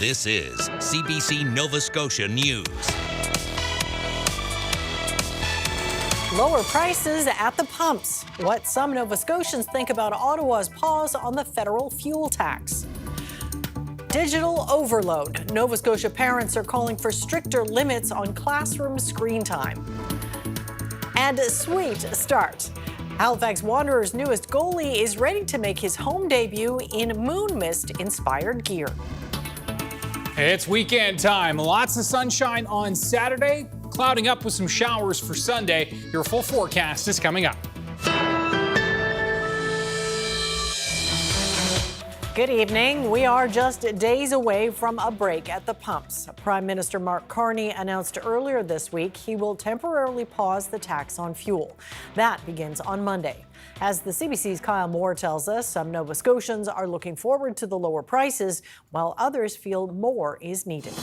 This is CBC Nova Scotia News. Lower prices at the pumps. What some Nova Scotians think about Ottawa's pause on the federal fuel tax. Digital overload. Nova Scotia parents are calling for stricter limits on classroom screen time. And a sweet start. Halifax Wanderers' newest goalie is ready to make his home debut in moon mist-inspired gear. It's weekend time. Lots of sunshine on Saturday, clouding up with some showers for Sunday. Your full forecast is coming up. Good evening. We are just days away from a break at the pumps. Prime Minister Mark Carney announced earlier this week he will temporarily pause the tax on fuel. That begins on Monday. As the CBC's Kyle Moore tells us, some Nova Scotians are looking forward to the lower prices, while others feel more is needed.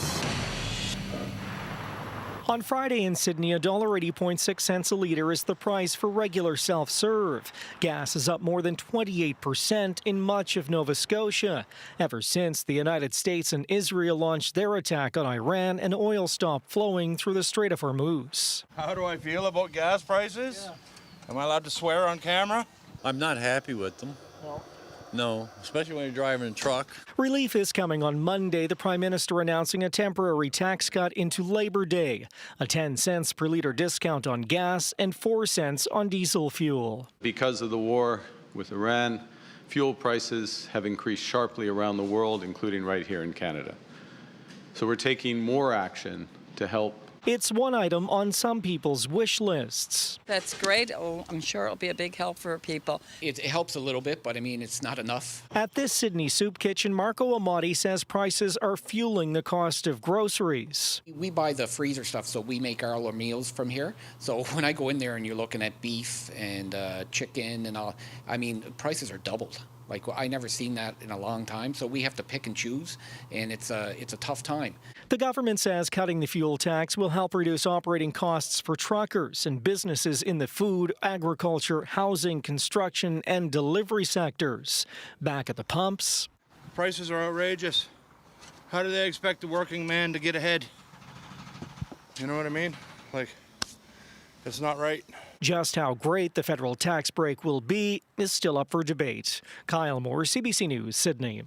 On Friday in Sydney, $1.80.6 a litre is the price for regular self-serve. Gas is up more than 28% in much of Nova Scotia. Ever since the United States and Israel launched their attack on Iran and oil stopped flowing through the Strait of Hormuz. How do I feel about gas prices? Yeah. Am I allowed to swear on camera? I'm not happy with them. No, especially when you're driving a truck. Relief is coming on Monday, the Prime Minister announcing a temporary tax cut into Labor Day, a 10 cents per litre discount on gas and 4 cents on diesel fuel. Because of the war with Iran, fuel prices have increased sharply around the world, including right here in Canada. So we're taking more action to help. It's one item on some people's wish lists. That's great. Oh, I'm sure it'll be a big help for people. It helps a little bit, but I mean, it's not enough. At this Sydney soup kitchen, Marco Amati says prices are fueling the cost of groceries. We buy the freezer stuff, so we make all our meals from here. So when I go in there and you're looking at beef and chicken and all, I mean, prices are doubled. Like, I never seen that in a long time, so we have to pick and choose, and it's a tough time. The government says cutting the fuel tax will help reduce operating costs for truckers and businesses in the food, agriculture, housing, construction, and delivery sectors. Back at the pumps. Prices are outrageous. How do they expect the working man to get ahead? You know what I mean? Like, it's not right. Just how great the federal tax break will be is still up for debate. Kyle Moore, CBC News, Sydney.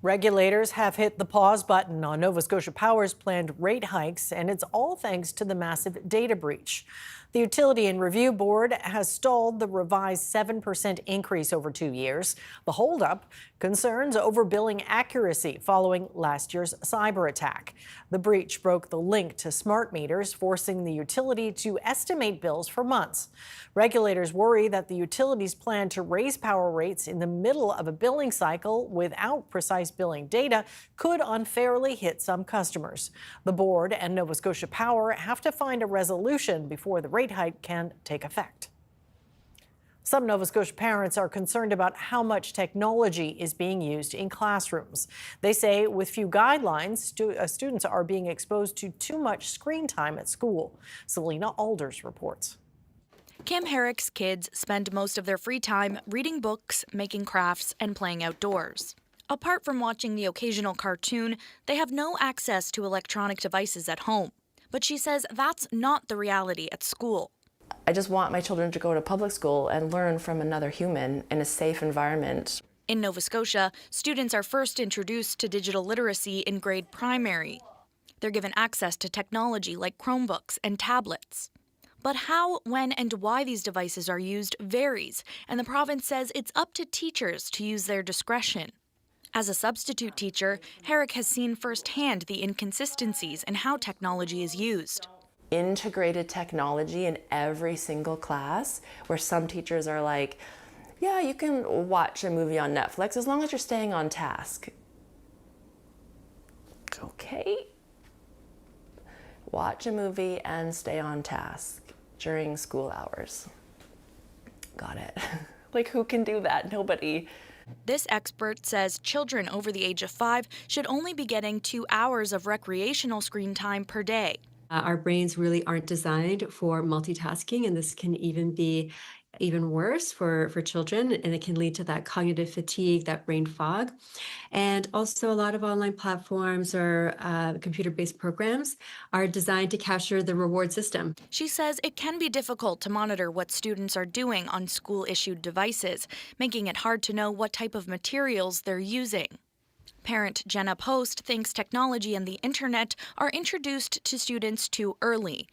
Regulators have hit the pause button on Nova Scotia Power's planned rate hikes, and it's all thanks to the massive data breach. The Utility and Review Board has stalled the revised 7% increase over 2 years. The holdup concerns over billing accuracy following last year's cyber attack. The breach broke the link to smart meters, forcing the utility to estimate bills for months. Regulators worry that the utilities plan to raise power rates in the middle of a billing cycle without precise billing data could unfairly hit some customers. The board and Nova Scotia Power have to find a resolution before the rate hike can take effect. Some Nova Scotia parents are concerned about how much technology is being used in classrooms. They say with few guidelines, students are being exposed to too much screen time at school. Selena Alders reports. Kim Herrick's kids spend most of their free time reading books, making crafts, and playing outdoors. Apart from watching the occasional cartoon, they have no access to electronic devices at home. But she says that's not the reality at school. I just want my children to go to public school and learn from another human in a safe environment. In Nova Scotia, students are first introduced to digital literacy in grade primary. They're given access to technology like Chromebooks and tablets. But how, when, and why these devices are used varies, and the province says it's up to teachers to use their discretion. As a substitute teacher, Herrick has seen firsthand the inconsistencies in how technology is used. Integrated technology in every single class, where some teachers are like, yeah, you can watch a movie on Netflix as long as you're staying on task. Okay. Watch a movie and stay on task during school hours. Got it. Like, who can do that? Nobody. This expert says children over the age of 5 should only be getting 2 hours of recreational screen time per day. Our brains really aren't designed for multitasking, and this can even be even worse for children, and it can lead to that cognitive fatigue, that brain fog. And also a lot of online platforms or computer-based programs are designed to capture the reward system. She says it can be difficult to monitor what students are doing on school-issued devices, making it hard to know what type of materials they're using. Parent Jenna Post thinks technology and the internet are introduced to students too early.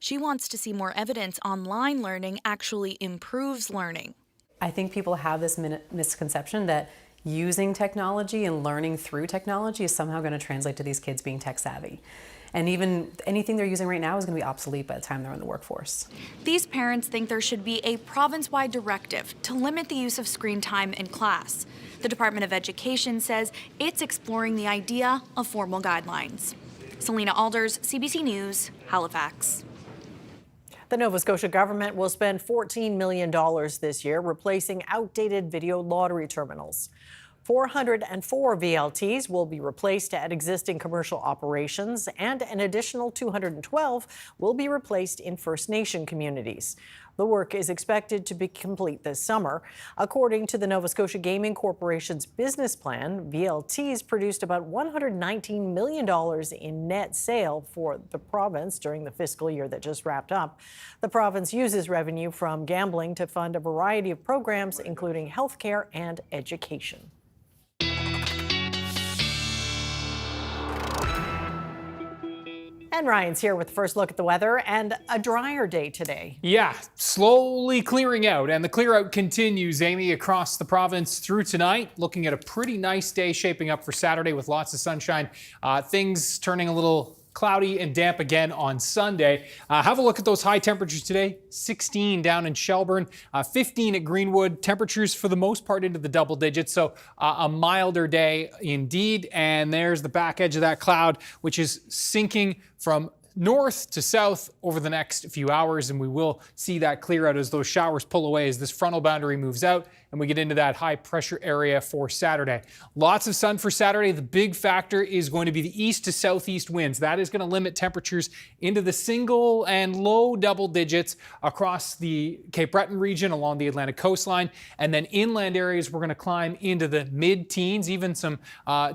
She wants to see more evidence online learning actually improves learning. I think people have this misconception that using technology and learning through technology is somehow going to translate to these kids being tech savvy. And even anything they're using right now is going to be obsolete by the time they're in the workforce. These parents think there should be a province-wide directive to limit the use of screen time in class. The Department of Education says it's exploring the idea of formal guidelines. Selena Alders, CBC News, Halifax. The Nova Scotia government will spend $14 million this year replacing outdated video lottery terminals. 404 VLTs will be replaced at existing commercial operations, and an additional 212 will be replaced in First Nation communities. The work is expected to be complete this summer. According to the Nova Scotia Gaming Corporation's business plan, VLTs produced about $119 million in net sale for the province during the fiscal year that just wrapped up. The province uses revenue from gambling to fund a variety of programs, including healthcare and education. And Ryan's here with the first look at the weather and a drier day today. Yeah, slowly clearing out, and the clear out continues, Amy, across the province through tonight. Looking at a pretty nice day shaping up for Saturday with lots of sunshine. Things turning a little cloudy and damp again on Sunday. Have a look at those high temperatures today. 16 down in Shelburne, 15 at Greenwood. Temperatures for the most part into the double digits, so a milder day indeed. And there's the back edge of that cloud, which is sinking from north to south over the next few hours, and we will see that clear out as those showers pull away as this frontal boundary moves out and we get into that high pressure area for Saturday. Lots of sun for Saturday. The big factor is going to be the east to southeast winds. That is going to limit temperatures into the single and low double digits across the Cape Breton region along the Atlantic coastline, and then inland areas we're going to climb into the mid-teens, even some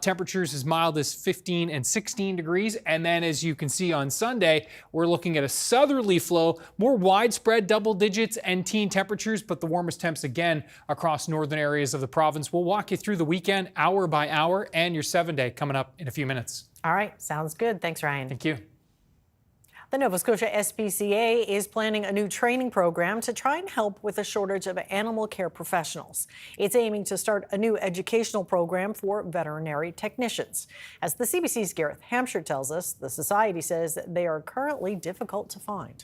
temperatures as mild as 15 and 16 degrees. And then as you can see on Sunday, we're looking at a southerly flow, more widespread double digits and teen temperatures, but the warmest temps again across northern areas of the province. We'll walk you through the weekend hour by hour and your 7-day coming up in a few minutes. All right, sounds good. Thanks, Ryan. Thank you. The Nova Scotia SPCA is planning a new training program to try and help with a shortage of animal care professionals. It's aiming to start a new educational program for veterinary technicians. As the CBC's Gareth Hampshire tells us, the society says they are currently difficult to find.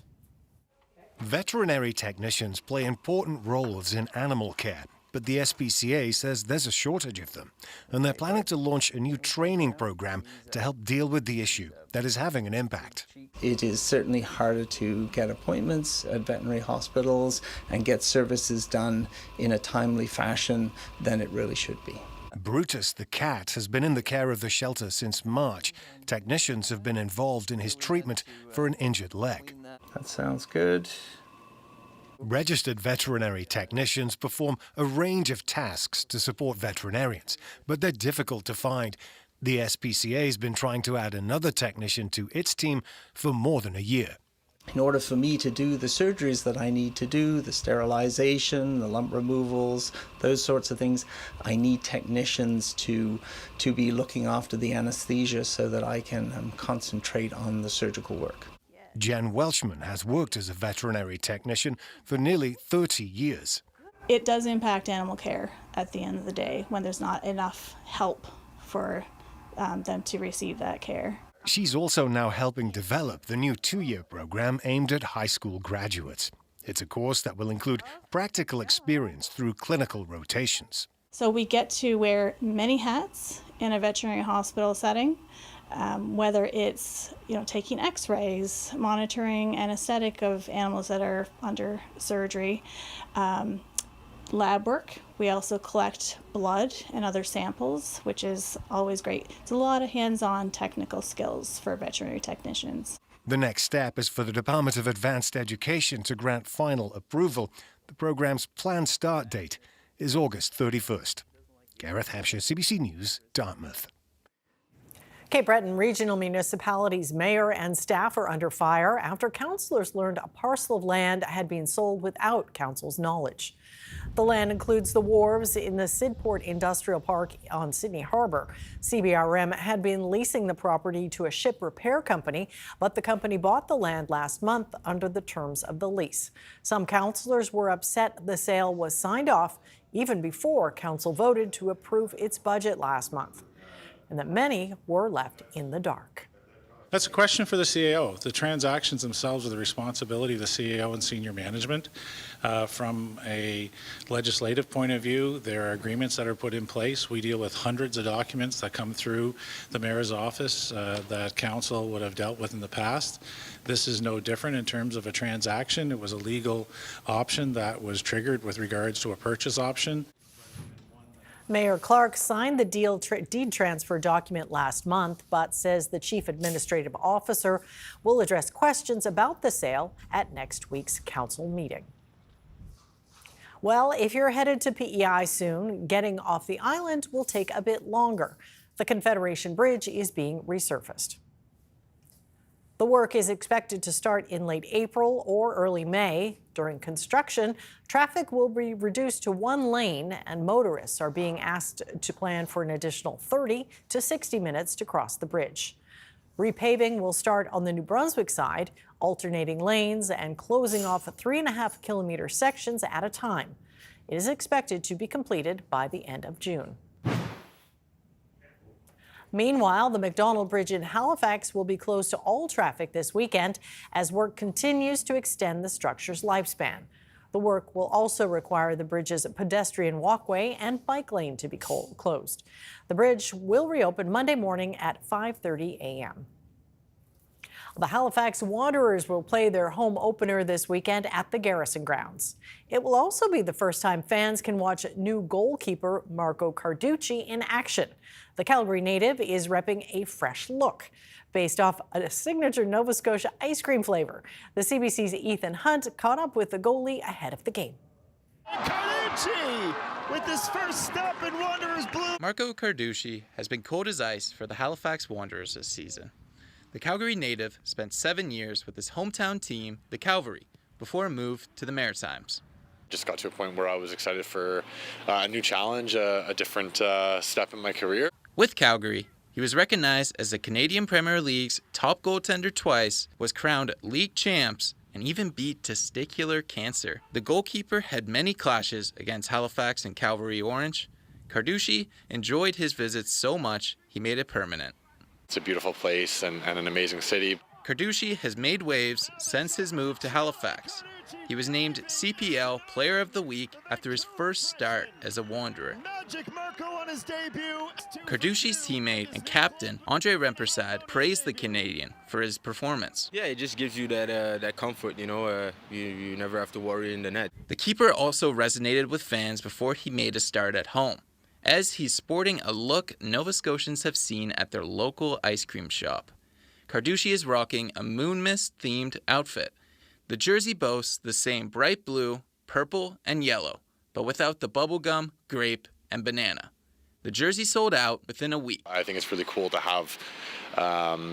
Veterinary technicians play important roles in animal care, but the SPCA says there's a shortage of them, and they're planning to launch a new training program to help deal with the issue that is having an impact. It is certainly harder to get appointments at veterinary hospitals and get services done in a timely fashion than it really should be. Brutus the cat has been in the care of the shelter since March. Technicians have been involved in his treatment for an injured leg. That sounds good. Registered veterinary technicians perform a range of tasks to support veterinarians, but they're difficult to find. The SPCA has been trying to add another technician to its team for more than a year. In order for me to do the surgeries that I need to do, the sterilization, the lump removals, those sorts of things, I need technicians to be looking after the anesthesia so that I can concentrate on the surgical work. Jen Welshman has worked as a veterinary technician for nearly 30 years. It does impact animal care at the end of the day when there's not enough help for them to receive that care. She's also now helping develop the new 2-year program aimed at high school graduates. It's a course that will include practical experience through clinical rotations. So we get to wear many hats in a veterinary hospital setting, whether it's taking x-rays, monitoring anesthetic of animals that are under surgery, lab work. We also collect blood and other samples, which is always great. It's a lot of hands-on technical skills for veterinary technicians. The next step is for the Department of Advanced Education to grant final approval. The program's planned start date is August 31st. Gareth Hampshire, CBC News, Dartmouth. Cape Breton Regional Municipality's mayor and staff are under fire after councillors learned a parcel of land had been sold without council's knowledge. The land includes the wharves in the Sidport Industrial Park on Sydney Harbour. CBRM had been leasing the property to a ship repair company, but the company bought the land last month under the terms of the lease. Some councillors were upset the sale was signed off even before council voted to approve its budget last month, and that many were left in the dark. That's a question for the CAO. The transactions themselves are the responsibility of the CAO and senior management. From a legislative point of view, there are agreements that are put in place. We deal with hundreds of documents that come through the mayor's office that council would have dealt with in the past. This is no different in terms of a transaction. It was a legal option that was triggered with regards to a purchase option. Mayor Clark signed the deed transfer document last month, but says the chief administrative officer will address questions about the sale at next week's council meeting. Well, if you're headed to PEI soon, getting off the island will take a bit longer. The Confederation Bridge is being resurfaced. The work is expected to start in late April or early May. During construction, traffic will be reduced to one lane, and motorists are being asked to plan for an additional 30 to 60 minutes to cross the bridge. Repaving will start on the New Brunswick side, alternating lanes and closing off 3.5-kilometer sections at a time. It is expected to be completed by the end of June. Meanwhile, the McDonald Bridge in Halifax will be closed to all traffic this weekend as work continues to extend the structure's lifespan. The work will also require the bridge's pedestrian walkway and bike lane to be closed. The bridge will reopen Monday morning at 5:30 a.m. The Halifax Wanderers will play their home opener this weekend at the Garrison Grounds. It will also be the first time fans can watch new goalkeeper Marco Carducci in action. The Calgary native is repping a fresh look based off a signature Nova Scotia ice cream flavor. The CBC's Ethan Hunt caught up with the goalie ahead of the game. Carducci with his first step in Wanderers blue. Marco Carducci has been cold as ice for the Halifax Wanderers this season. The Calgary native spent 7 years with his hometown team, the Cavalry, before a move to the Maritimes. Just got to a point where I was excited for a new challenge, a different step in my career. With Calgary, he was recognized as the Canadian Premier League's top goaltender twice, was crowned league champs, and even beat testicular cancer. The goalkeeper had many clashes against Halifax and Cavalry Orange. Carducci enjoyed his visits so much, he made it permanent. It's a beautiful place and an amazing city. Carducci has made waves since his move to Halifax. He was named CPL Player of the Week after his first start as a Wanderer. Carducci's teammate and captain, Andre Rempersad, praised the Canadian for his performance. Yeah, it just gives you that comfort, you know, you never have to worry in the net. The keeper also resonated with fans before he made a start at home, as he's sporting a look Nova Scotians have seen at their local ice cream shop. Carducci is rocking a Moon Mist-themed outfit. The jersey boasts the same bright blue, purple, and yellow, but without the bubblegum, grape, and banana. The jersey sold out within a week. I think it's really cool to have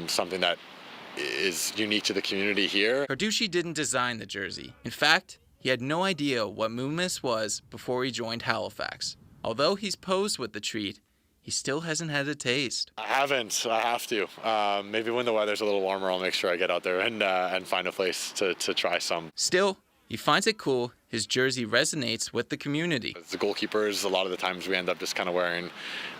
something that is unique to the community here. Carducci didn't design the jersey. In fact, he had no idea what Moon Mist was before he joined Halifax. Although he's posed with the treat, he still hasn't had a taste. I haven't. I have to. Maybe when the weather's a little warmer, I'll make sure I get out there and find a place to try some. Still, he finds it cool. His jersey resonates with the community. As the goalkeepers, a lot of the times we end up just kind of wearing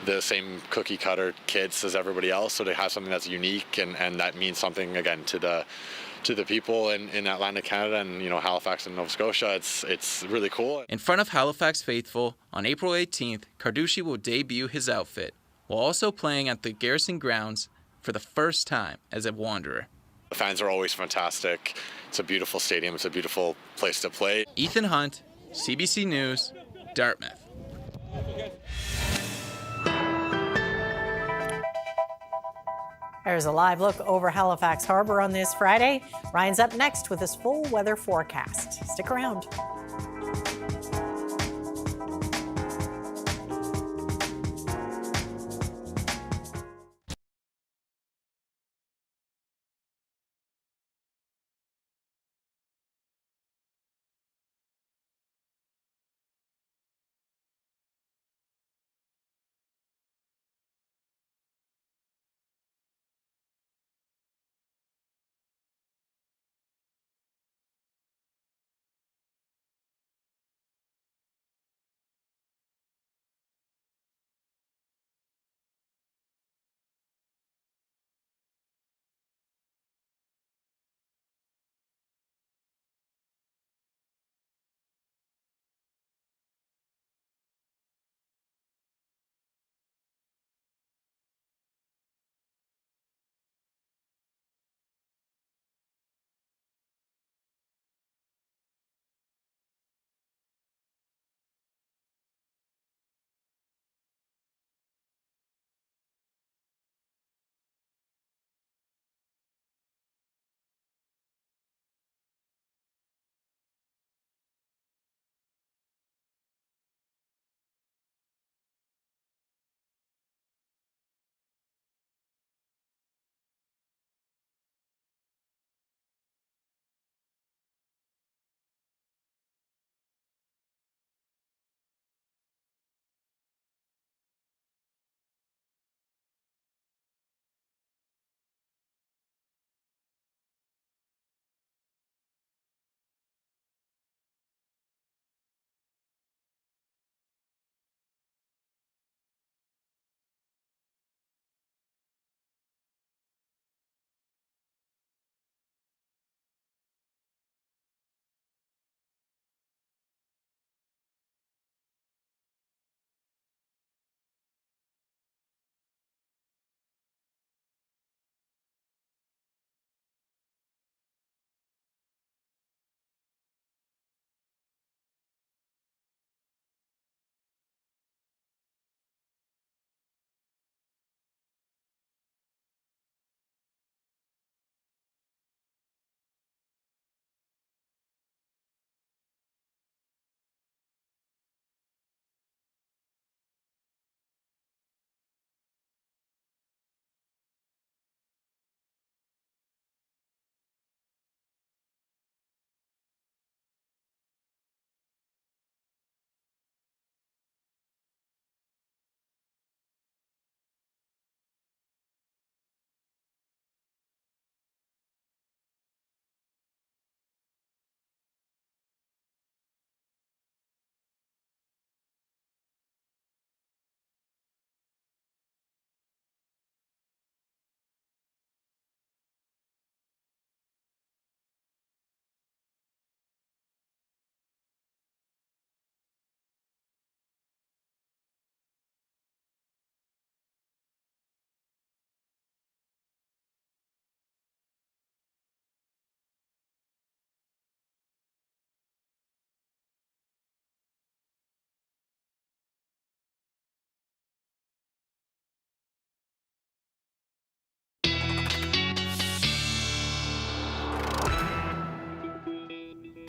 the same cookie cutter kits as everybody else. So to have something that's unique and that means something, again, to the people in Atlantic Canada and, you know, Halifax and Nova Scotia, it's really cool. In front of Halifax faithful, on April 18th, Carducci will debut his outfit, while also playing at the Garrison Grounds for the first time as a Wanderer. The fans are always fantastic. It's a beautiful stadium. It's a beautiful place to play. Ethan Hunt, CBC News, Dartmouth. There's a live look over Halifax Harbor on this Friday. Ryan's up next with his full weather forecast. Stick around.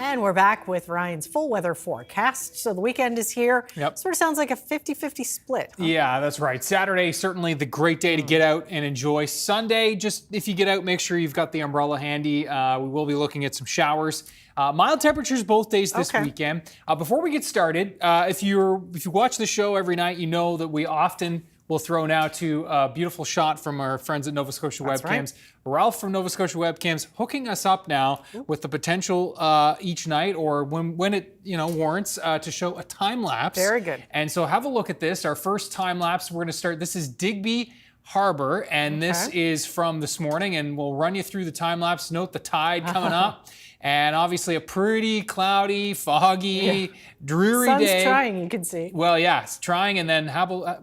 And we're back with Ryan's full weather forecast. So the weekend is here. Yep. Sort of sounds like a 50-50 split. Huh? Yeah, that's right. Saturday, certainly the great day to get out and enjoy. Sunday, just if you get out, make sure you've got the umbrella handy. We will be looking at some showers. Mild temperatures both days this weekend. Before we get started, if you watch the show every night, you know that we often will throw now to a beautiful shot from our friends at Nova Scotia That's Webcams. right. Ralph from Nova Scotia Webcams hooking us up now with the potential each night or when it warrants to show a time lapse. Very good. And so have a look at this. Our first time lapse, we're going to start. This is Digby Harbor, and this is from this morning, and we'll run you through the time lapse. Note the tide coming up. And obviously a pretty cloudy, foggy, dreary Sun's day. trying, you can see. Well, yeah, it's trying, and then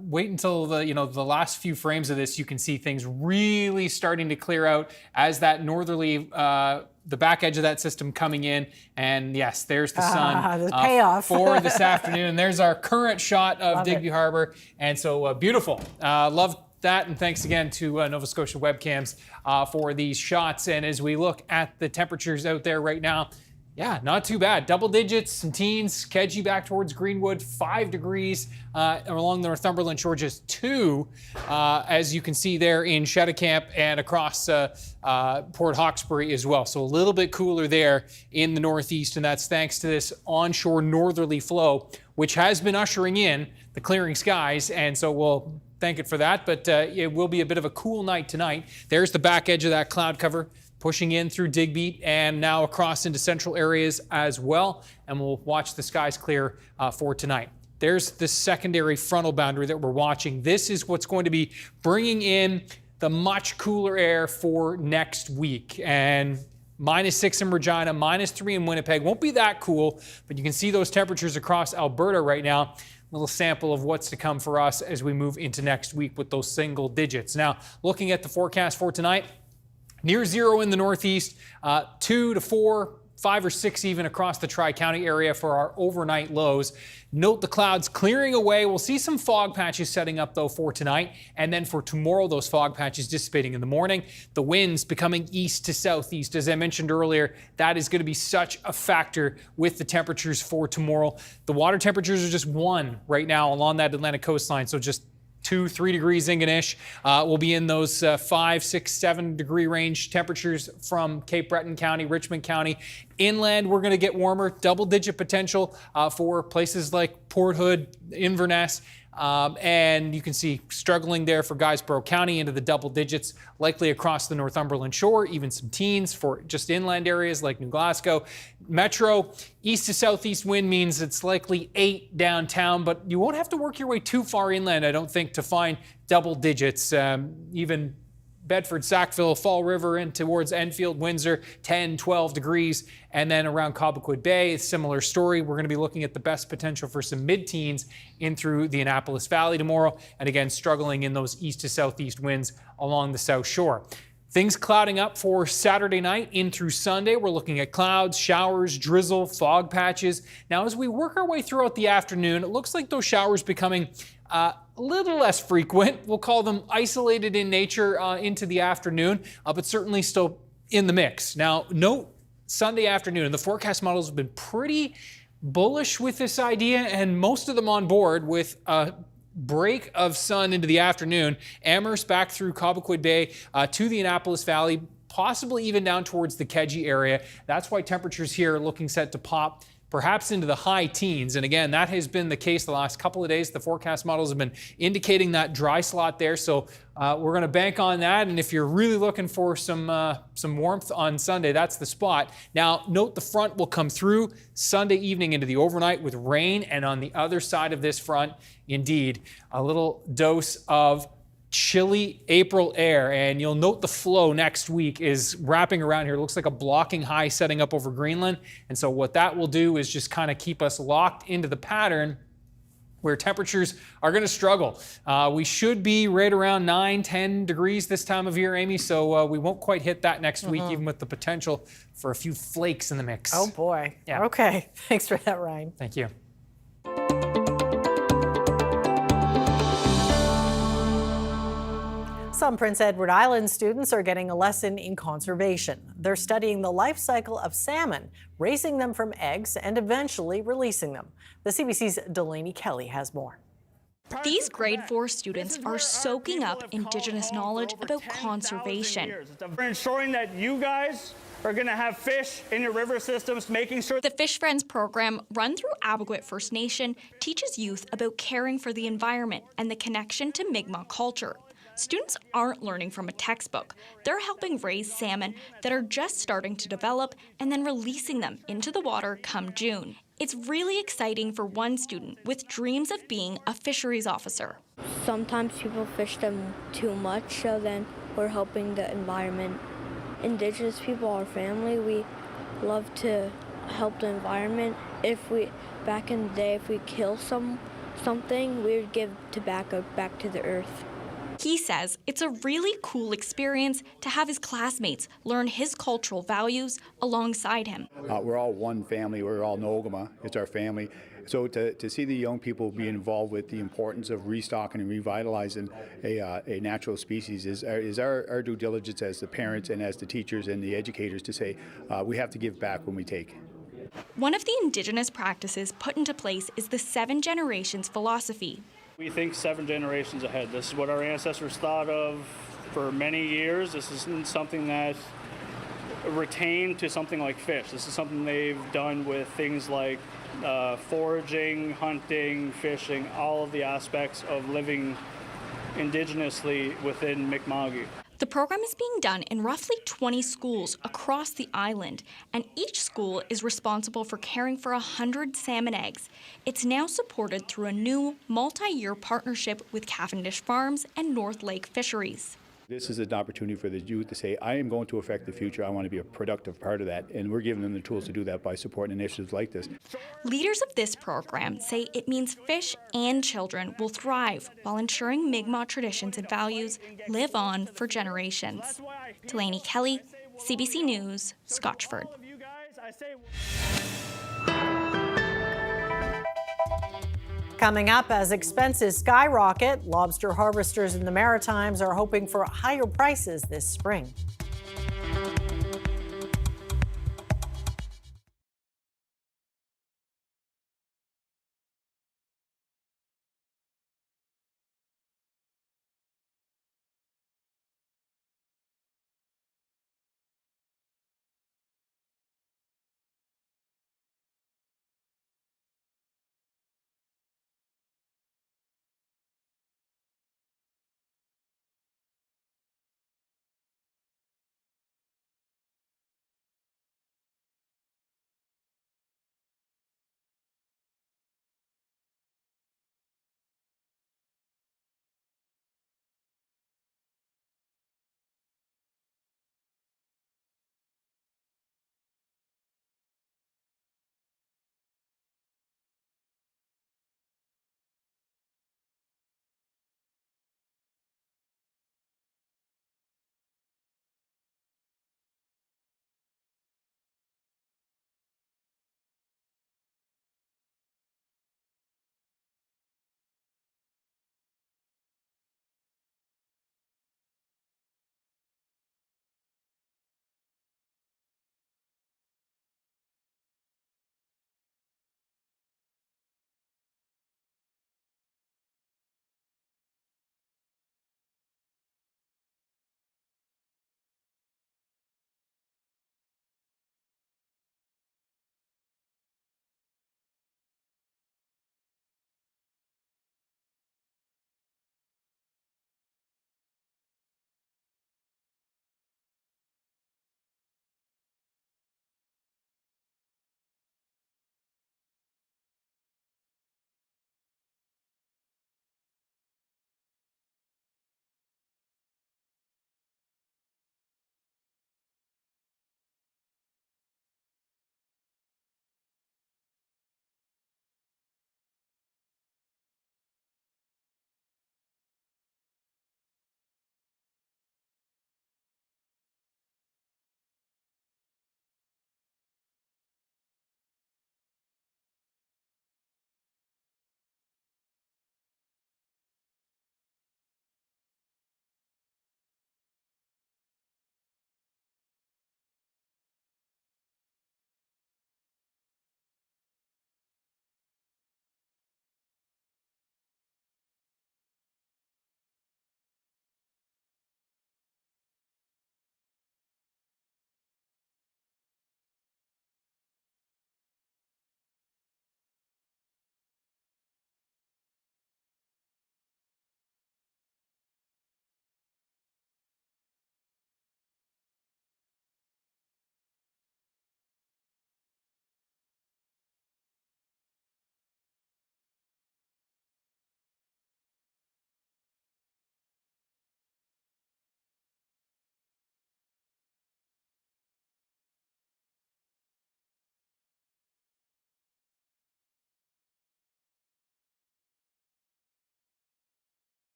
wait until the last few frames of this. You can see things really starting to clear out as that northerly, the back edge of that system coming in. And yes, there's the sun the payoff for this afternoon. And there's our current shot of Digby Harbor, and so beautiful. Love that, and thanks again to Nova Scotia webcams for these shots. And as we look at the temperatures out there right now, yeah, not too bad. Double digits, some teens. Kedzie back towards Greenwood, 5 degrees along the Northumberland shore, just 2, as you can see there in Cheticamp and across Port Hawkesbury as well. So a little bit cooler there in the northeast, and that's thanks to this onshore northerly flow, which has been ushering in the clearing skies, and so we'll thank it for that. But it will be a bit of a cool night tonight. There's the back edge of that cloud cover, pushing in through Digbeat and now across into central areas as well. And we'll watch the skies clear for tonight. There's the secondary frontal boundary that we're watching. This is what's going to be bringing in the much cooler air for next week. And -6 in Regina, -3 in Winnipeg. Won't be that cool, but you can see those temperatures across Alberta right now. Little sample of what's to come for us as we move into next week with those single digits. Now, looking at the forecast for tonight, near 0 in the northeast, 2 to 4, 5 or 6 even across the Tri-County area for our overnight lows. Note the clouds clearing away. We'll see some fog patches setting up though for tonight, and then for tomorrow those fog patches dissipating in the morning. The winds becoming east to southeast. As I mentioned earlier, that is going to be such a factor with the temperatures for tomorrow. The water temperatures are just 1 right now along that Atlantic coastline, so just 2-3 degrees Ingonish. We'll be in those 5, 6, 7 degree range temperatures from Cape Breton County, Richmond County. Inland, we're going to get warmer, double-digit potential for places like Port Hood, Inverness. And you can see struggling there for Guysborough County into the double digits, likely across the Northumberland shore, even some teens for just inland areas like New Glasgow. Metro, east to southeast wind means it's likely 8 downtown, but you won't have to work your way too far inland, I don't think, to find double digits. Even Bedford, Sackville, Fall River in towards Enfield, Windsor, 10, 12 degrees. And then around Cobequid Bay, it's a similar story. We're going to be looking at the best potential for some mid-teens in through the Annapolis Valley tomorrow. And again, struggling in those east to southeast winds along the South Shore. Things clouding up for Saturday night in through Sunday. We're looking at clouds, showers, drizzle, fog patches. Now, as we work our way throughout the afternoon, it looks like those showers becoming a little less frequent. We'll call them isolated in nature into the afternoon, but certainly still in the mix. Now, note Sunday afternoon, the forecast models have been pretty bullish with this idea, and most of them on board with a break of sun into the afternoon. Amherst back through Cobequid Bay to the Annapolis Valley, possibly even down towards the Kedzie area. That's why temperatures here are looking set to pop perhaps into the high teens. And again, that has been the case the last couple of days. The forecast models have been indicating that dry slot there. So we're going to bank on that. And if you're really looking for some warmth on Sunday, that's the spot. Now, note the front will come through Sunday evening into the overnight with rain. And on the other side of this front, indeed, a little dose of chilly April air, and you'll note the flow next week is wrapping around here. It looks like a blocking high setting up over Greenland, and so what that will do is just kind of keep us locked into the pattern where temperatures are going to struggle. We should be right around 9-10 degrees this time of year, Amy, so we won't quite hit that next week, even with the potential for a few flakes in the mix. Oh boy. Yeah. Okay, thanks for that, Ryan. Thank you. Some Prince Edward Island students are getting a lesson in conservation. They're studying the life cycle of salmon, raising them from eggs and eventually releasing them. The CBC's Delaney Kelly has more. These grade 4 students are soaking up Indigenous knowledge about conservation. We're ensuring that you guys are going to have fish in your river systems, making sure. The Fish Friends program, run through Abequit First Nation, teaches youth about caring for the environment and the connection to Mi'kmaq culture. Students aren't learning from a textbook. They're helping raise salmon that are just starting to develop and then releasing them into the water come June. It's really exciting for one student with dreams of being a fisheries officer. Sometimes people fish them too much, so then we're helping the environment. Indigenous people, our family, we love to help the environment. Back in the day, if we kill something, we would give tobacco back to the earth. He says it's a really cool experience to have his classmates learn his cultural values alongside him. We're all one family. We're all Nogama. It's our family. So to see the young people be involved with the importance of restocking and revitalizing a natural species is our due diligence as the parents and as the teachers and the educators to say we have to give back when we take. One of the Indigenous practices put into place is the 7 generations philosophy. We think 7 generations ahead. This is what our ancestors thought of for many years. This isn't something that retained to something like fish. This is something they've done with things like foraging, hunting, fishing, all of the aspects of living indigenously within Mi'kmaq. The program is being done in roughly 20 schools across the island, and each school is responsible for caring for 100 salmon eggs. It's now supported through a new multi-year partnership with Cavendish Farms and North Lake Fisheries. This is an opportunity for the youth to say, I am going to affect the future. I want to be a productive part of that. And we're giving them the tools to do that by supporting initiatives like this. Leaders of this program say it means fish and children will thrive while ensuring Mi'kmaq traditions and values live on for generations. Delaney Kelly, CBC News, Scotchford. Coming up, as expenses skyrocket, lobster harvesters in the Maritimes are hoping for higher prices this spring.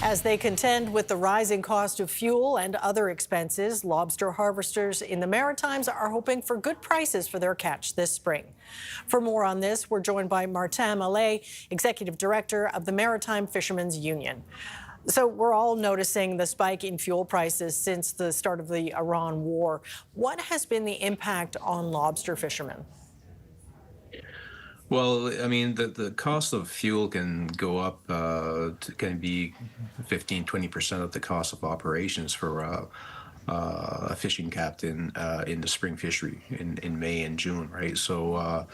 As they contend with the rising cost of fuel and other expenses, lobster harvesters in the Maritimes are hoping for good prices for their catch this spring. For more on this, we're joined by Martin Mallet, Executive Director of the Maritime Fishermen's Union. So we're all noticing the spike in fuel prices since the start of the Iran war. What has been the impact on lobster fishermen? Well, I mean, the cost of fuel can go up, can be 15-20% of the cost of operations for a fishing captain in the spring fishery in May and June, right? So a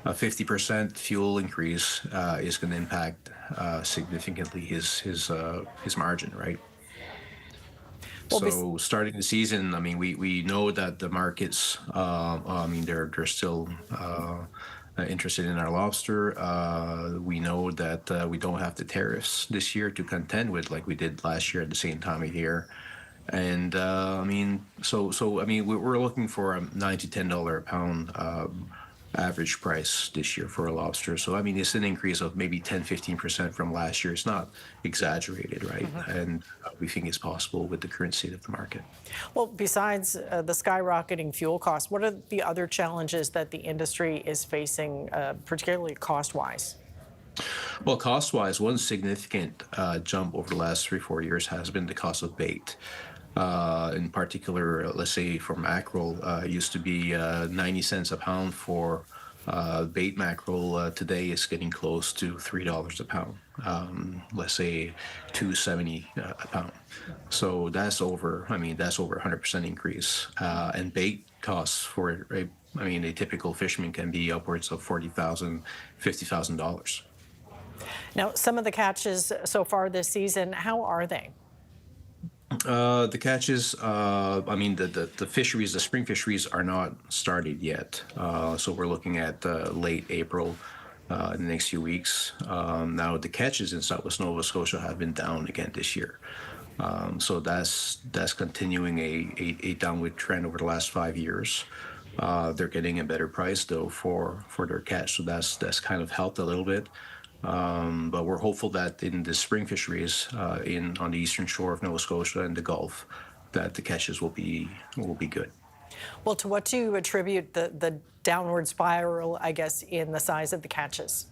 50% fuel increase is going to impact significantly his margin, right? So starting the season, I mean, we know that the markets, I mean, they're still interested in our lobster. We know that we don't have the tariffs this year to contend with like we did last year at the same time of year. And I mean, so I mean, we're looking for a $9 to $10 a pound average price this year for a lobster. So I mean, it's an increase of maybe 10-15% from last year. It's not exaggerated, right? And we think it's possible with the current state of the market. Well, besides the skyrocketing fuel costs, what are the other challenges that the industry is facing, particularly cost-wise? Well, cost-wise, one significant jump over the last 3-4 years has been the cost of bait. In particular, let's say for mackerel, it used to be 90 cents a pound for bait mackerel. Today it's getting close to $3 a pound. Let's say $2.70 a pound. So that's over, I mean, that's over 100% increase. And bait costs for, I mean, a typical fisherman can be upwards of $40,000, $50,000. Now, some of the catches so far this season, how are they? The catches, I mean, the fisheries, the spring fisheries are not started yet. So we're looking at late April in the next few weeks. Now, the catches in Southwest Nova Scotia have been down again this year. So that's continuing a downward trend over the last 5 years. They're getting a better price, though, for their catch. So that's kind of helped a little bit. But we're hopeful that in the spring fisheries on the eastern shore of Nova Scotia and the Gulf, that the catches will be good. Well, to what do you attribute the downward spiral, I guess, in the size of the catches?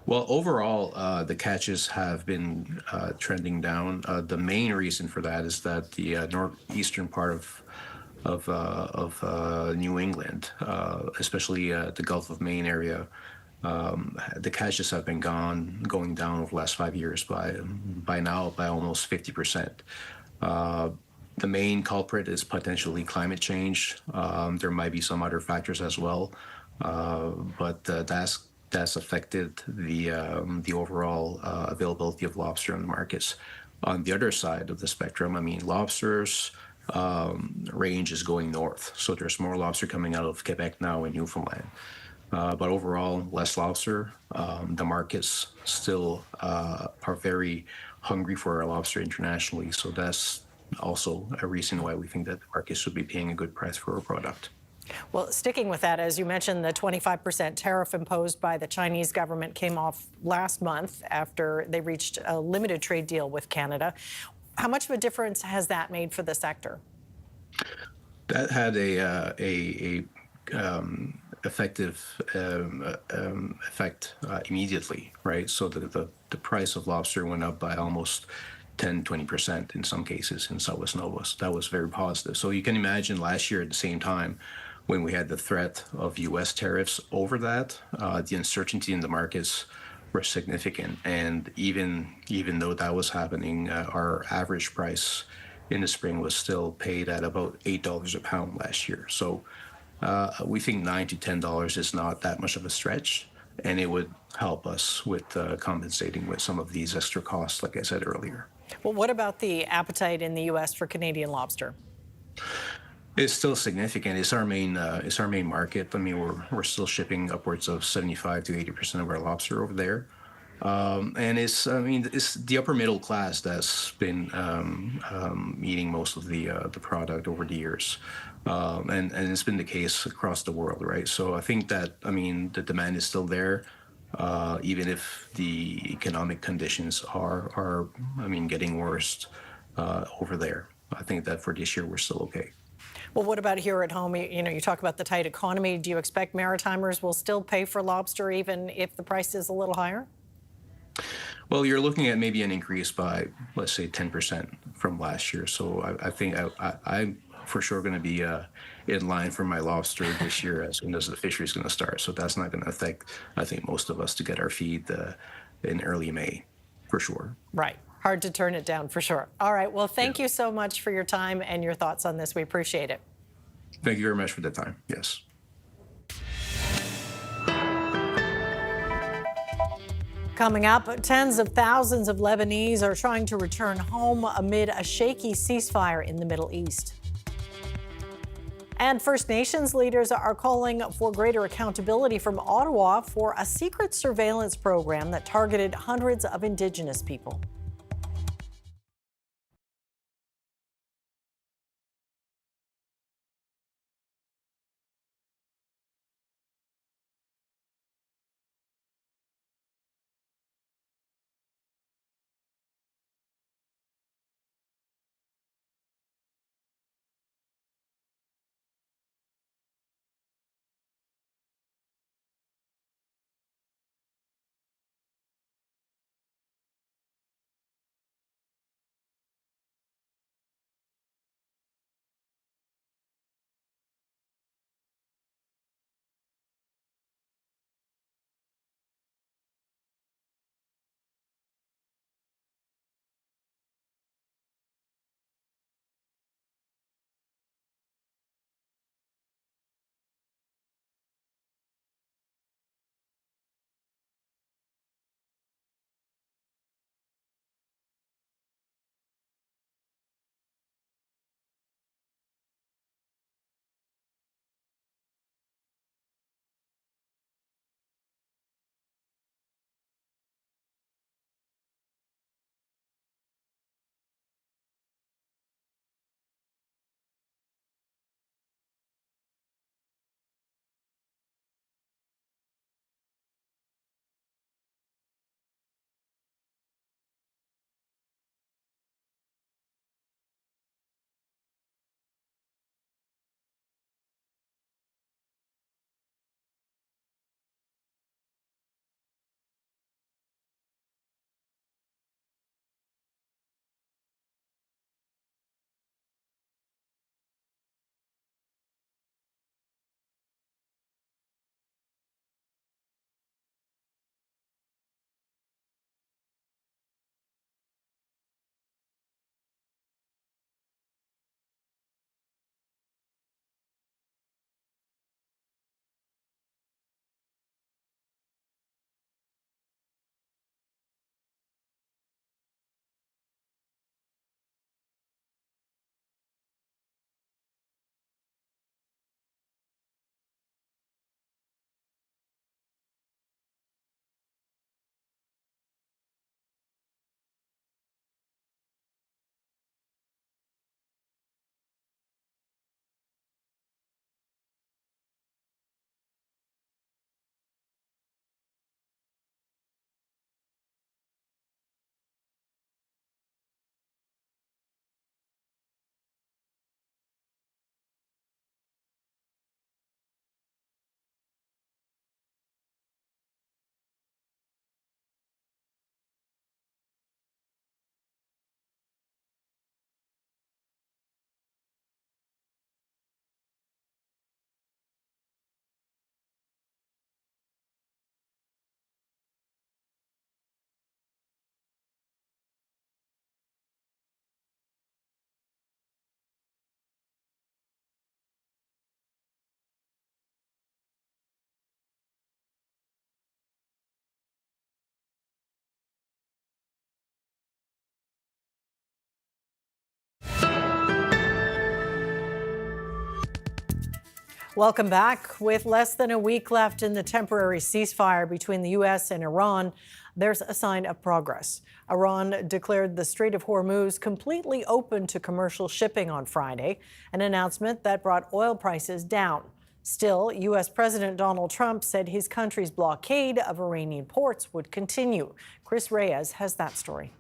Well, overall, the catches have been trending down. The main reason for that is that the northeastern part of New England, especially the Gulf of Maine area, the catches have been going down over the last 5 years by now by almost 50%. The main culprit is potentially climate change. There might be some other factors as well, but that's affected the overall availability of lobster in the markets. On the other side of the spectrum, I mean, lobsters range is going north, so there's more lobster coming out of Quebec now and Newfoundland. But overall, less lobster. The markets still are very hungry for our lobster internationally. So that's also a reason why we think that the market should be paying a good price for our product. Well, sticking with that, as you mentioned, the 25% tariff imposed by the Chinese government came off last month after they reached a limited trade deal with Canada. How much of a difference has that made for the sector? That had a effective effect immediately, right? So the price of lobster went up by almost 10-20% in some cases in Southwest Nova. So that was very positive. So you can imagine last year at the same time when we had the threat of U.S. tariffs over that, the uncertainty in the markets were significant. And even though that was happening, our average price in the spring was still paid at about $8 a pound last year. So we think $9 to $10 is not that much of a stretch, and it would help us with compensating with some of these extra costs, like I said earlier. Well, what about the appetite in the U.S. for Canadian lobster? It's still significant. It's our main market. I mean, we're still shipping upwards of 75 to 80% of our lobster over there. And it's the upper middle class that's been eating most of the product over the years. And it's been the case across the world, right? So I think that, I mean, the demand is still there. even if the economic conditions are getting worse over there. I think that for this year, we're still okay. Well, what about here at home? You talk about the tight economy. Do you expect Maritimers will still pay for lobster even if the price is a little higher? Well, you're looking at maybe an increase by, let's say, 10% from last year. So I think I'm for sure going to be in line for my lobster this year as soon as the fishery is going to start. So that's not going to affect, I think, most of us to get our feed in early May, for sure. Right. Hard to turn it down, for sure. All right. Well, thank you so much for your time and your thoughts on this. We appreciate it. Thank you very much for the time. Yes. Coming up, tens of thousands of Lebanese are trying to return home amid a shaky ceasefire in the Middle East. And First Nations leaders are calling for greater accountability from Ottawa for a secret surveillance program that targeted hundreds of Indigenous people. Welcome back. With less than a week left in the temporary ceasefire between the U.S. and Iran, there's a sign of progress. Iran declared the Strait of Hormuz completely open to commercial shipping on Friday, an announcement that brought oil prices down. Still, U.S. President Donald Trump said his country's blockade of Iranian ports would continue. Chris Reyes has that story.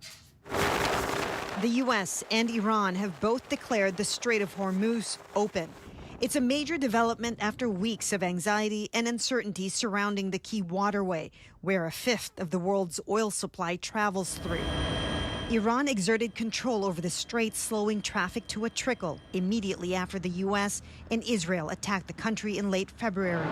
The U.S. and Iran have both declared the Strait of Hormuz open. It's a major development after weeks of anxiety and uncertainty surrounding the key waterway, where a fifth of the world's oil supply travels through. Iran exerted control over the strait, slowing traffic to a trickle immediately after the U.S. and Israel attacked the country in late February.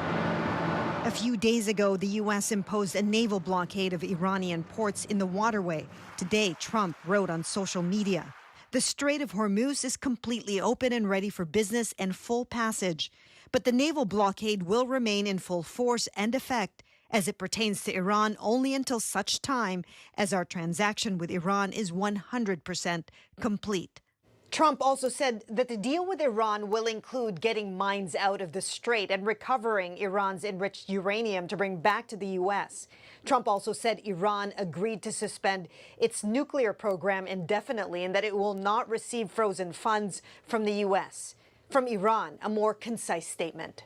A few days ago, the U.S. imposed a naval blockade of Iranian ports in the waterway. Today, Trump wrote on social media, "The Strait of Hormuz is completely open and ready for business and full passage. But the naval blockade will remain in full force and effect as it pertains to Iran only until such time as our transaction with Iran is 100% complete." Trump also said that the deal with Iran will include getting mines out of the strait and recovering Iran's enriched uranium to bring back to the U.S. Trump also said Iran agreed to suspend its nuclear program indefinitely and that it will not receive frozen funds from the U.S. From Iran, a more concise statement.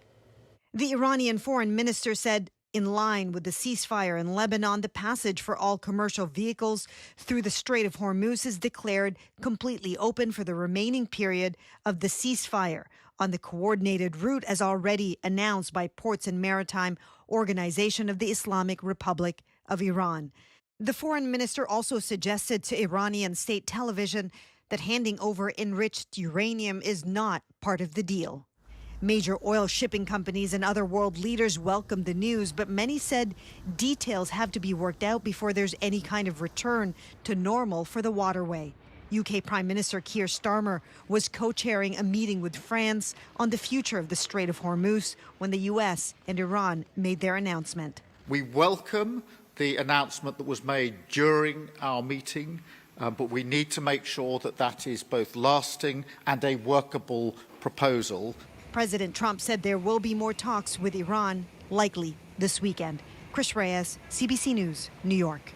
The Iranian foreign minister said, in line with the ceasefire in Lebanon, the passage for all commercial vehicles through the Strait of Hormuz is declared completely open for the remaining period of the ceasefire on the coordinated route as already announced by Ports and Maritime Organization of the Islamic Republic of Iran. The foreign minister also suggested to Iranian state television that handing over enriched uranium is not part of the deal. Major oil shipping companies and other world leaders welcomed the news, but many said details have to be worked out before there's any kind of return to normal for the waterway. UK Prime Minister Keir Starmer was co-chairing a meeting with France on the future of the Strait of Hormuz when the US and Iran made their announcement. We welcome the announcement that was made during our meeting, but we need to make sure that that is both lasting and a workable proposal. President Trump said there will be more talks with Iran, likely this weekend. Chris Reyes, CBC News, New York.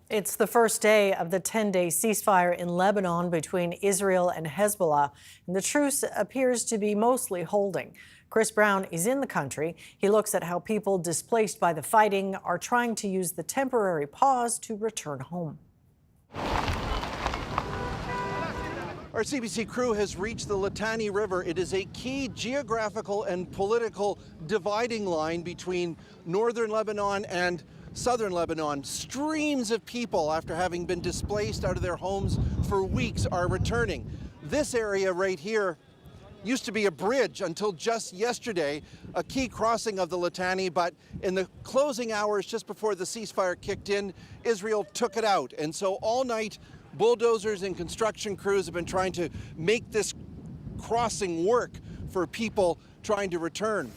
It's the first day of the 10-day ceasefire in Lebanon between Israel and Hezbollah, and the truce appears to be mostly holding. Chris Brown is in the country. He looks at how people displaced by the fighting are trying to use the temporary pause to return home. Our CBC crew has reached the Litani River. It is a key geographical and political dividing line between northern Lebanon and southern Lebanon. Streams of people, after having been displaced out of their homes for weeks, are returning. This area right here used to be a bridge until just yesterday, a key crossing of the Litani, but in the closing hours just before the ceasefire kicked in, Israel took it out. And so all night, bulldozers and construction crews have been trying to make this crossing work for people trying to return.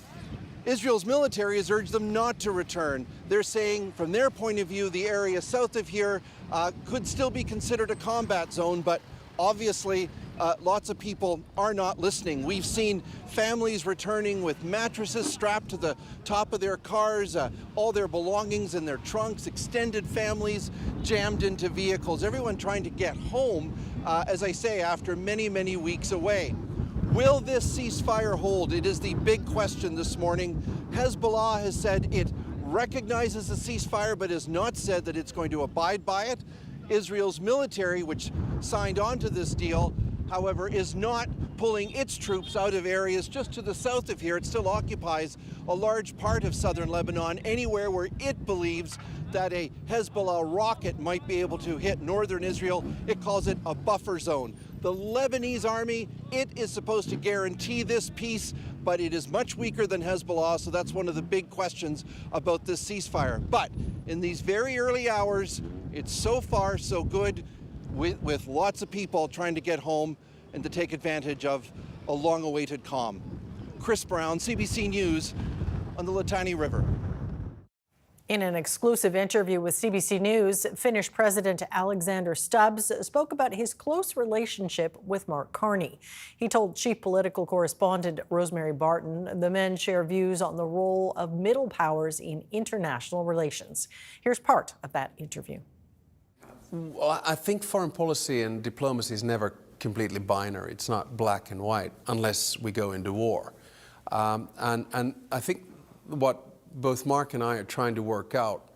Israel's military has urged them not to return. They're saying, from their point of view, the area south of here could still be considered a combat zone, but obviously lots of people are not listening. We've seen families returning with mattresses strapped to the top of their cars, all their belongings in their trunks, extended families jammed into vehicles, everyone trying to get home, as I say, after many, many weeks away. Will this ceasefire hold? It is the big question this morning. Hezbollah has said it recognizes the ceasefire but has not said that it's going to abide by it. Israel's military, which signed on to this deal, however, is not pulling its troops out of areas just to the south of here. It still occupies a large part of southern Lebanon, anywhere where it believes that a Hezbollah rocket might be able to hit northern Israel. It calls it a buffer zone. The Lebanese army, it is supposed to guarantee this peace, but it is much weaker than Hezbollah, so that's one of the big questions about this ceasefire. But in these very early hours, it's so far so good, with lots of people trying to get home and to take advantage of a long-awaited calm. Chris Brown, CBC News, on the Litani River. In an exclusive interview with CBC News, Finnish President Alexander Stubbs spoke about his close relationship with Mark Carney. He told chief political correspondent Rosemary Barton the men share views on the role of middle powers in international relations. Here's part of that interview. Well, I think foreign policy and diplomacy is never completely binary. It's not black and white unless we go into war. And I think what both Mark and I are trying to work out,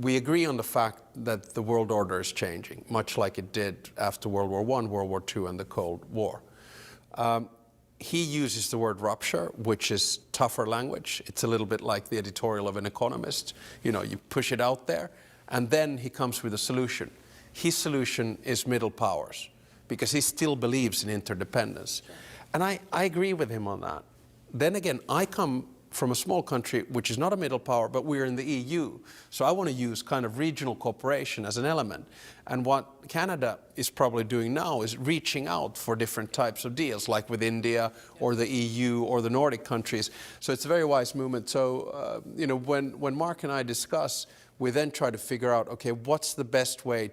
we agree on the fact that the world order is changing, much like it did after World War I, World War II, and the Cold War. He uses the word rupture, which is tougher language. It's a little bit like the editorial of an economist. You know, you push it out there, and then he comes with a solution. His solution is middle powers, because he still believes in interdependence. And I agree with him on that. Then again, I come from a small country which is not a middle power, but we're in the EU. So I want to use kind of regional cooperation as an element. And what Canada is probably doing now is reaching out for different types of deals, like with India or the EU or the Nordic countries. So it's a very wise movement. So, you know, when Mark and I discuss, we then try to figure out, okay, what's the best way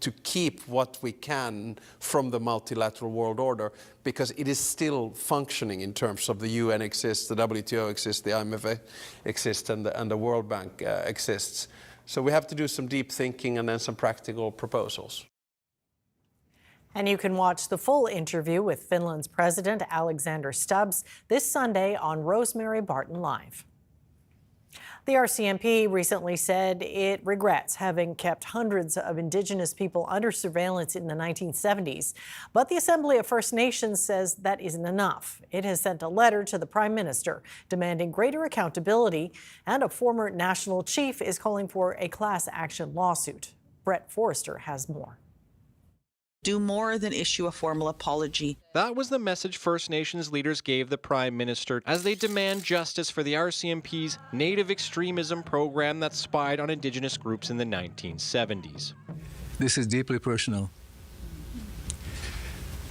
to keep what we can from the multilateral world order, because it is still functioning in terms of the UN exists, the WTO exists, the IMF exists, and the World Bank exists. So we have to do some deep thinking and then some practical proposals. And you can watch the full interview with Finland's President Alexander Stubbs this Sunday on Rosemary Barton Live. The RCMP recently said it regrets having kept hundreds of Indigenous people under surveillance in the 1970s. But the Assembly of First Nations says that isn't enough. It has sent a letter to the Prime Minister demanding greater accountability, and a former national chief is calling for a class action lawsuit. Brett Forrester has more. Do more than issue a formal apology. That was the message First Nations leaders gave the Prime Minister as they demand justice for the RCMP's native extremism program that spied on Indigenous groups in the 1970s. This is deeply personal.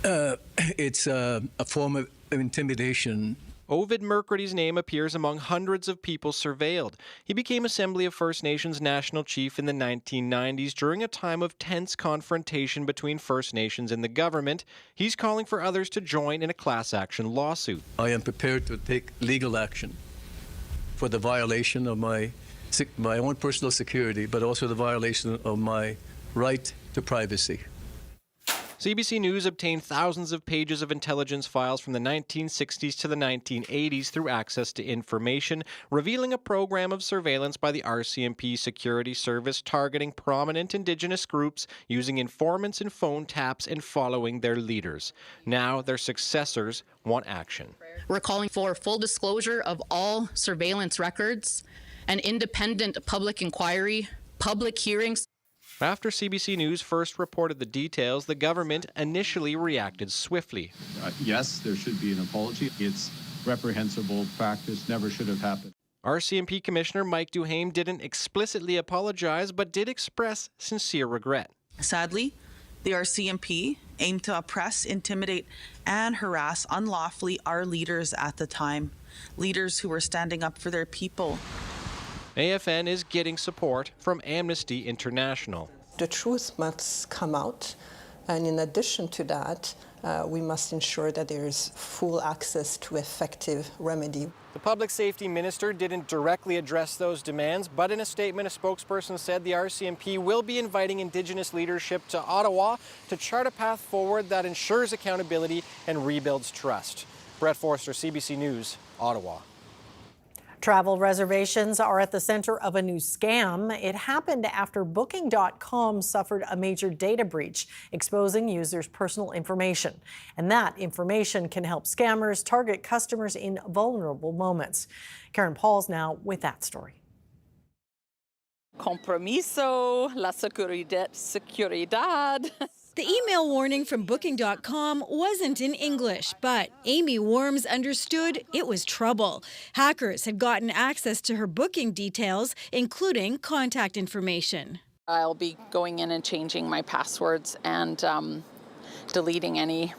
It's a form of intimidation. Ovid Mercredy's name appears among hundreds of people surveilled. He became Assembly of First Nations national chief in the 1990s during a time of tense confrontation between First Nations and the government. He's calling for others to join in a class action lawsuit. I am prepared to take legal action for the violation of my own personal security, but also the violation of my right to privacy. CBC News obtained thousands of pages of intelligence files from the 1960s to the 1980s through access to information, revealing a program of surveillance by the RCMP Security Service targeting prominent Indigenous groups, using informants and phone taps and following their leaders. Now their successors want action. We're calling for full disclosure of all surveillance records, an independent public inquiry, public hearings. After CBC News first reported the details, the government initially reacted swiftly. Yes, there should be an apology. It's reprehensible practice, never should have happened. RCMP Commissioner Mike Duhaime didn't explicitly apologize, but did express sincere regret. Sadly, the RCMP aimed to oppress, intimidate, and harass unlawfully our leaders at the time, leaders who were standing up for their people. AFN is getting support from Amnesty International. The truth must come out, and in addition to that, we must ensure that there is full access to effective remedy. The public safety minister didn't directly address those demands, but in a statement, a spokesperson said the RCMP will be inviting Indigenous leadership to Ottawa to chart a path forward that ensures accountability and rebuilds trust. Brett Forster, CBC News, Ottawa. Travel reservations are at the center of a new scam. It happened after Booking.com suffered a major data breach, exposing users' personal information. And that information can help scammers target customers in vulnerable moments. Karen Paul's now with that story. Compromiso, la seguridad. The email warning from Booking.com wasn't in English, but Amy Worms understood it was trouble. Hackers had gotten access to her booking details, including contact information. I'll be going in and changing my passwords and deleting any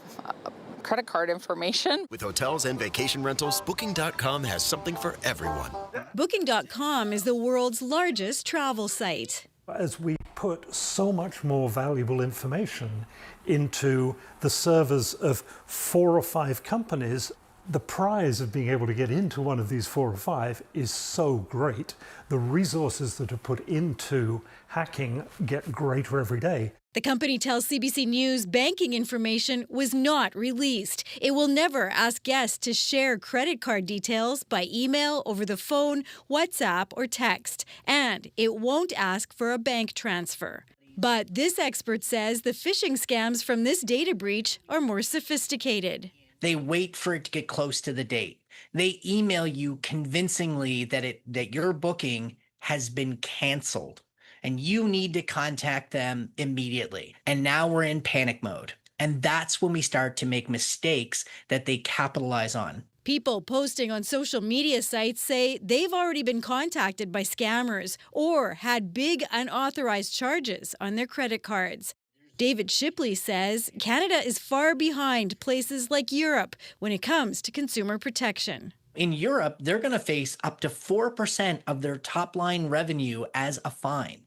credit card information. With hotels and vacation rentals, Booking.com has something for everyone. Booking.com is the world's largest travel site. As we put so much more valuable information into the servers of 4 or 5 companies, The prize of being able to get into one of these 4 or 5 is so great. The resources that are put into hacking get greater every day. The company tells CBC News banking information was not released. It will never ask guests to share credit card details by email, over the phone, WhatsApp, or text. And it won't ask for a bank transfer. But this expert says the phishing scams from this data breach are more sophisticated. They wait for it to get close to the date. They email you convincingly that your booking has been canceled and you need to contact them immediately. And now we're in panic mode. And that's when we start to make mistakes that they capitalize on. People posting on social media sites say they've already been contacted by scammers or had big unauthorized charges on their credit cards. David Shipley says Canada is far behind places like Europe when it comes to consumer protection. In Europe, they're going to face up to 4% of their top line revenue as a fine.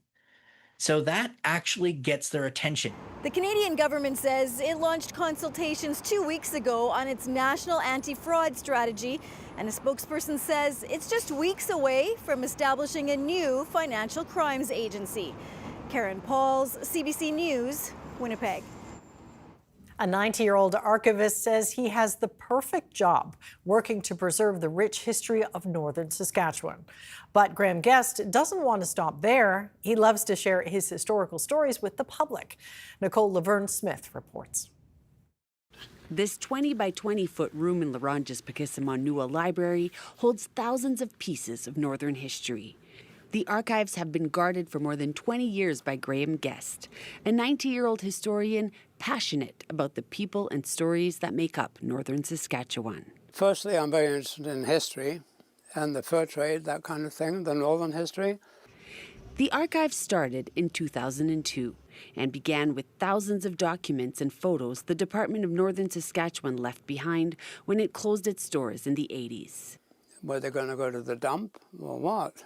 So that actually gets their attention. The Canadian government says it launched consultations 2 weeks ago on its national anti-fraud strategy, and a spokesperson says it's just weeks away from establishing a new financial crimes agency. Karen Pauls, CBC News, Winnipeg. A 90-year-old archivist says he has the perfect job working to preserve the rich history of northern Saskatchewan. But Graham Guest doesn't want to stop there. He loves to share his historical stories with the public. Nicole Laverne-Smith reports. This 20 by 20 foot room in La Ronge's Pakisamanua Library holds thousands of pieces of northern history. The archives have been guarded for more than 20 years by Graham Guest, a 90-year-old historian passionate about the people and stories that make up northern Saskatchewan. Firstly, I'm very interested in history and the fur trade, that kind of thing, the northern history. The archive started in 2002 and began with thousands of documents and photos the Department of Northern Saskatchewan left behind when it closed its doors in the 80s. Were they going to go to the dump or what?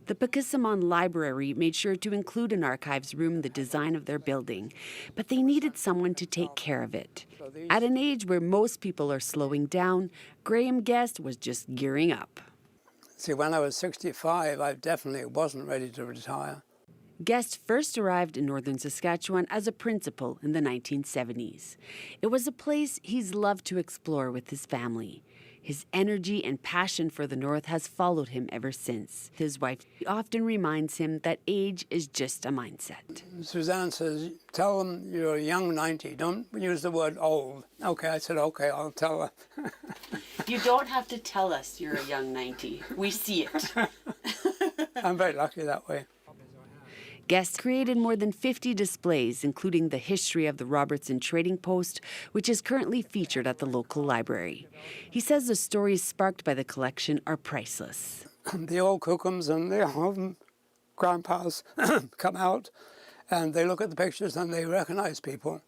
The Pakisaman Library made sure to include an archives room in the design of their building, but they needed someone to take care of it. At an age where most people are slowing down, Graham Guest was just gearing up. See, when I was 65, I definitely wasn't ready to retire. Guest first arrived in northern Saskatchewan as a principal in the 1970s. It was a place he's loved to explore with his family. His energy and passion for the North has followed him ever since. His wife often reminds him that age is just a mindset. Suzanne says, tell them you're a young 90. Don't use the word old. Okay, I said, okay, I'll tell her. You don't have to tell us you're a young 90. We see it. I'm very lucky that way. Guest created more than 50 displays, including the history of the Robertson Trading Post, which is currently featured at the local library. He says the stories sparked by the collection are priceless. The old cookums and the old grandpas come out and they look at the pictures and they recognize people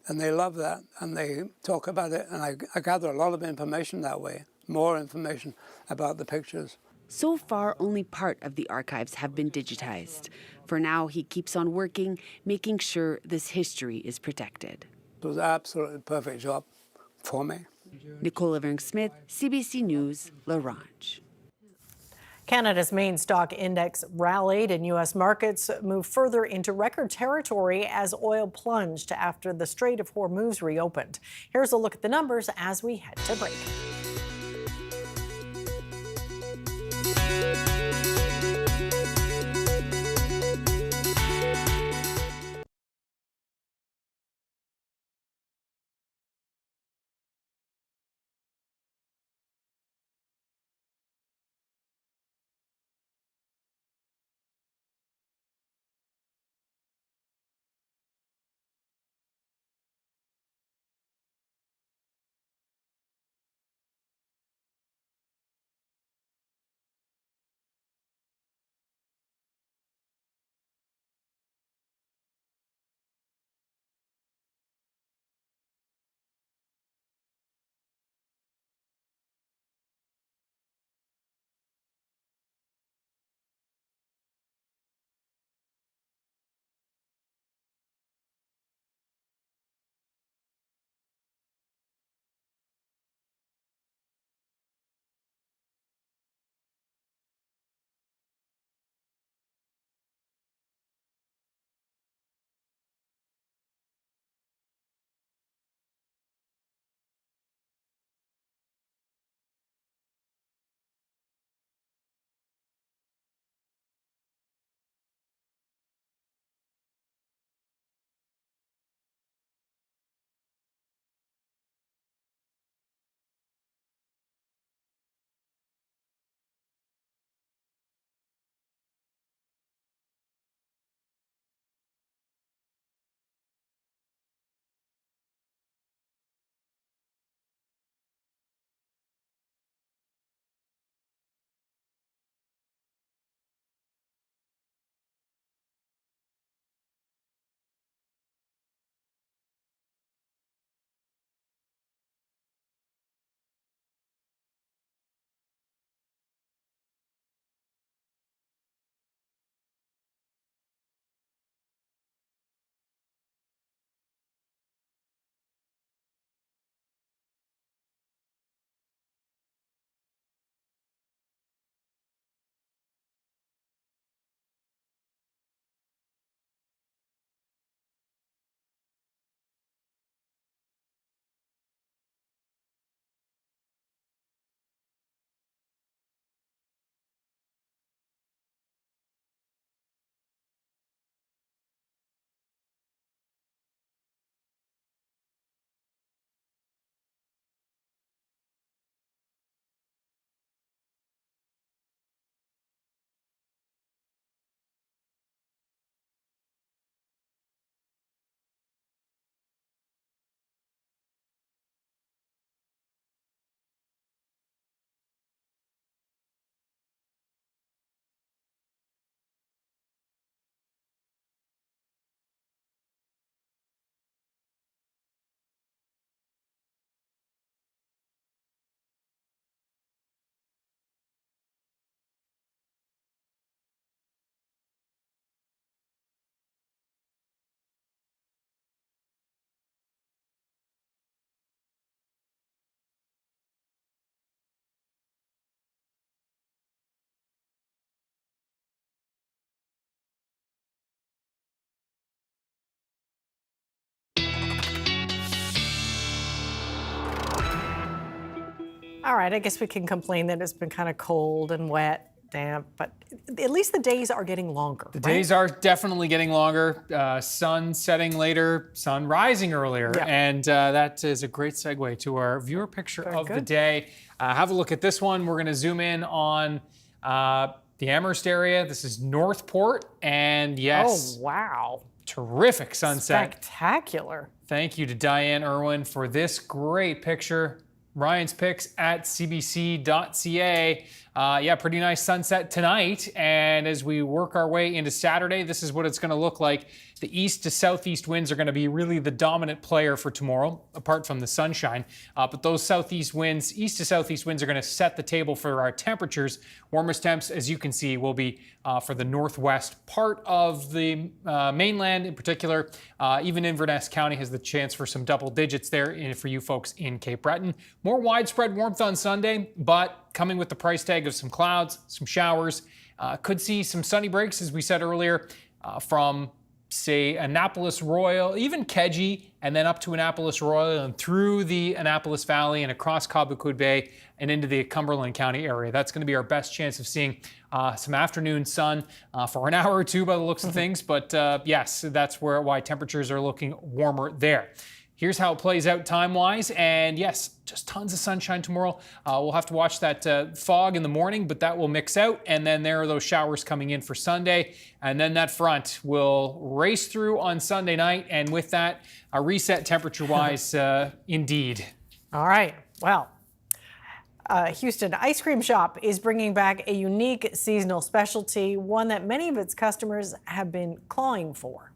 and they love that and they talk about it, and I gather a lot of information that way, more information about the pictures. So far, only part of the archives have been digitized. For now, he keeps on working, making sure this history is protected. It was an absolutely perfect job for me. Nicole Laverne-Smith, CBC News, La Ronge. Canada's main stock index rallied and U.S. markets moved further into record territory as oil plunged after the Strait of Hormuz reopened. Here's a look at the numbers as we head to break. All right, I guess we can complain that it's been kind of cold and wet, damp, but at least the days are getting longer. The days are definitely getting longer. Sun setting later, sun rising earlier. Yeah. And that is a great segue to our viewer picture of the day. Have a look at this one. We're going to zoom in on the Amherst area. This is Northport. And yes. Oh, wow. Terrific sunset. Spectacular. Thank you to Diane Irwin for this great picture. Ryan's picks at cbc.ca. Yeah, pretty nice sunset tonight. And as we work our way into Saturday, this is what it's going to look like. The east to southeast winds are going to be really the dominant player for tomorrow, apart from the sunshine. But those southeast winds, east to southeast winds, are going to set the table for our temperatures. Warmest temps, as you can see, will be for the northwest part of the mainland in particular. Even Inverness County has the chance for some double digits there for you folks in Cape Breton. More widespread warmth on Sunday, but coming with the price tag of some clouds, some showers. Could see some sunny breaks, as we said earlier, from say Annapolis Royal, even Keji, and then up to Annapolis Royal and through the Annapolis Valley and across Cobequid Bay and into the Cumberland County area. That's going to be our best chance of seeing some afternoon sun for an hour or two by the looks of things. But yes, that's why temperatures are looking warmer there. Here's how it plays out time-wise, and yes, just tons of sunshine tomorrow. We'll have to watch that fog in the morning, but that will mix out, and then there are those showers coming in for Sunday, and then that front will race through on Sunday night, and with that, a reset temperature-wise, indeed. All right, well, Houston Ice Cream Shop is bringing back a unique seasonal specialty, one that many of its customers have been clawing for.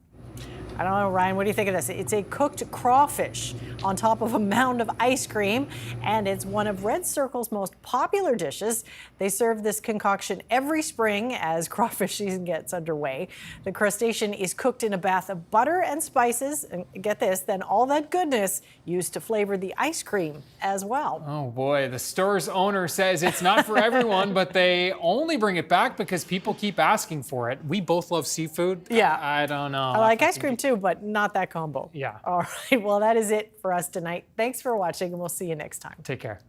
I don't know, Ryan, what do you think of this? It's a cooked crawfish on top of a mound of ice cream, and it's one of Red Circle's most popular dishes. They serve this concoction every spring as crawfish season gets underway. The crustacean is cooked in a bath of butter and spices, and get this, then all that goodness used to flavor the ice cream as well. Oh boy, the store's owner says it's not for everyone, but they only bring it back because people keep asking for it. We both love seafood. Yeah. I don't know. I like ice cream too, but not that combo. Yeah. All right, well, that is it for us tonight. Thanks for watching, and we'll see you next time. Take care.